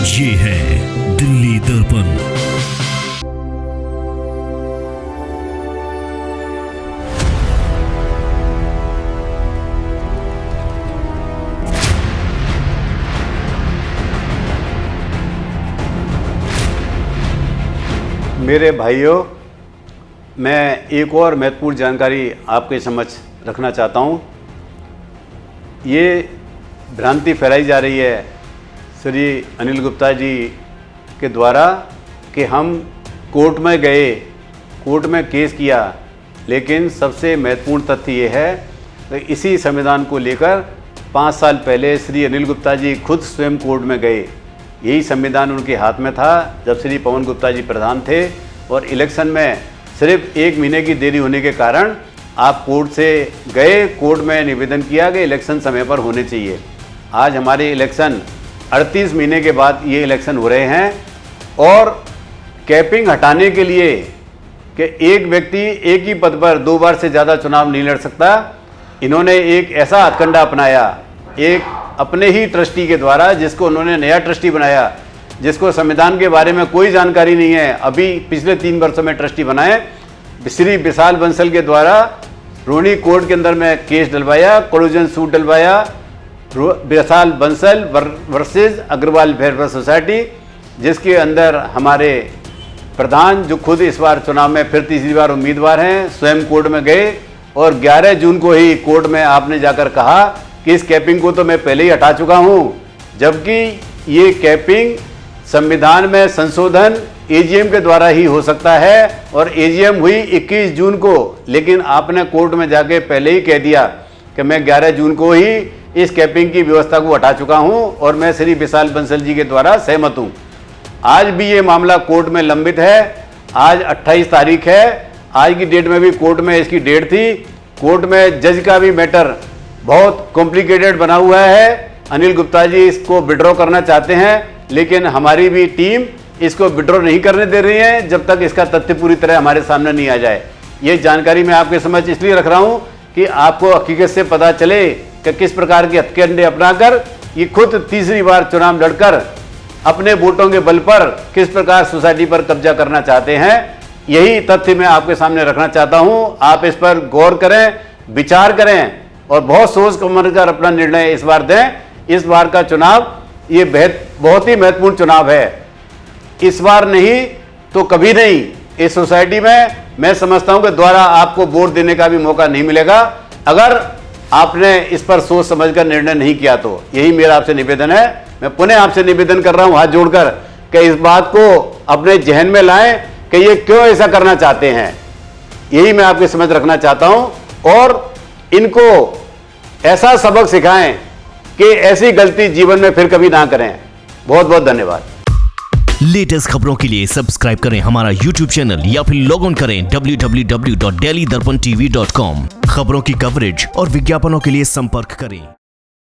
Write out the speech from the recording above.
ये है दिल्ली दर्पण। मेरे भाइयों, मैं एक और महत्वपूर्ण जानकारी आपके समक्ष रखना चाहता हूँ। ये भ्रांति फैलाई जा रही है श्री अनिल गुप्ता जी के द्वारा कि हम कोर्ट में गए, कोर्ट में केस किया, लेकिन सबसे महत्वपूर्ण तथ्य ये है कि इसी संविधान को लेकर 5 साल पहले श्री अनिल गुप्ता जी खुद स्वयं कोर्ट में गए। यही संविधान उनके हाथ में था जब श्री पवन गुप्ता जी प्रधान थे, और इलेक्शन में सिर्फ 1 महीने की देरी होने के कारण आप कोर्ट से गए, कोर्ट में निवेदन किया कि इलेक्शन समय पर होने चाहिए। आज हमारे इलेक्शन 38 महीने के बाद ये इलेक्शन हो रहे हैं, और कैपिंग हटाने के लिए कि एक व्यक्ति एक ही पद पर 2 बार से ज़्यादा चुनाव नहीं लड़ सकता, इन्होंने एक ऐसा हथकंडा अपनाया, एक अपने ही ट्रस्टी के द्वारा, जिसको उन्होंने नया ट्रस्टी बनाया, जिसको संविधान के बारे में कोई जानकारी नहीं है, अभी पिछले 3 वर्षों में ट्रस्टी बनाए, श्री विशाल बंसल के द्वारा रोहिणी कोर्ट के अंदर में केस डलवाया, कोलिजन सूट डलवाया, Vishal Bansal versus Agarwal welfare society, जिसके अंदर हमारे प्रधान जो खुद इस बार चुनाव में फिर तीसरी बार उम्मीदवार हैं, स्वयं कोर्ट में गए, और 11 जून को ही कोर्ट में आपने जाकर कहा कि इस कैपिंग को तो मैं पहले ही हटा चुका हूं, जबकि ये कैपिंग संविधान में संशोधन एजीएम के द्वारा ही हो सकता है, और एजीएम हुई 21 जून को, लेकिन आपने कोर्ट में जाके पहले ही कह दिया कि मैं 11 जून को ही इस कैपिंग की व्यवस्था को हटा चुका हूं, और मैं श्री विशाल बंसल जी के द्वारा सहमत हूं। आज भी ये मामला कोर्ट में लंबित है। आज 28 तारीख है, आज की डेट में भी कोर्ट में इसकी डेट थी। कोर्ट में जज का भी मैटर बहुत कॉम्प्लिकेटेड बना हुआ है। अनिल गुप्ता जी इसको विड्रॉ करना चाहते हैं, लेकिन हमारी भी टीम इसको विड्रॉ नहीं करने दे रही है जब तक इसका तथ्य पूरी तरह हमारे सामने नहीं आ जाए। ये जानकारी मैं आपके समझ इसलिए रख रहा हूँ कि आपको हकीकत से पता चले कि किस प्रकार के हथकंडे अपनाकर ये खुद तीसरी बार चुनाव लड़कर अपने वोटों के बल पर किस प्रकार सोसाइटी पर कब्जा करना चाहते हैं। यही तथ्य मैं आपके सामने रखना चाहता हूँ। आप इस पर गौर करें, विचार करें, और बहुत सोच समझ कर अपना निर्णय इस बार दें। इस बार का चुनाव ये बहुत ही महत्वपूर्ण चुनाव है। इस बार नहीं तो कभी नहीं इस सोसाइटी में मैं समझता हूं कि दोबारा आपको वोट देने का भी मौका नहीं मिलेगा, अगर आपने इस पर सोच समझकर निर्णय नहीं किया तो। यही मेरा आपसे निवेदन है। मैं पुनः आपसे निवेदन कर रहा हूं हाथ जोड़कर कि इस बात को अपने जहन में लाएं कि ये क्यों ऐसा करना चाहते हैं। यही मैं आपके समझ रखना चाहता हूं, और इनको ऐसा सबक सिखाएं कि ऐसी गलती जीवन में फिर कभी ना करें। बहुत बहुत धन्यवाद। लेटेस्ट खबरों के लिए सब्सक्राइब करें हमारा YouTube चैनल या फिर लॉग ऑन करें www.delhidarpantv.com। खबरों की कवरेज और विज्ञापनों के लिए संपर्क करें।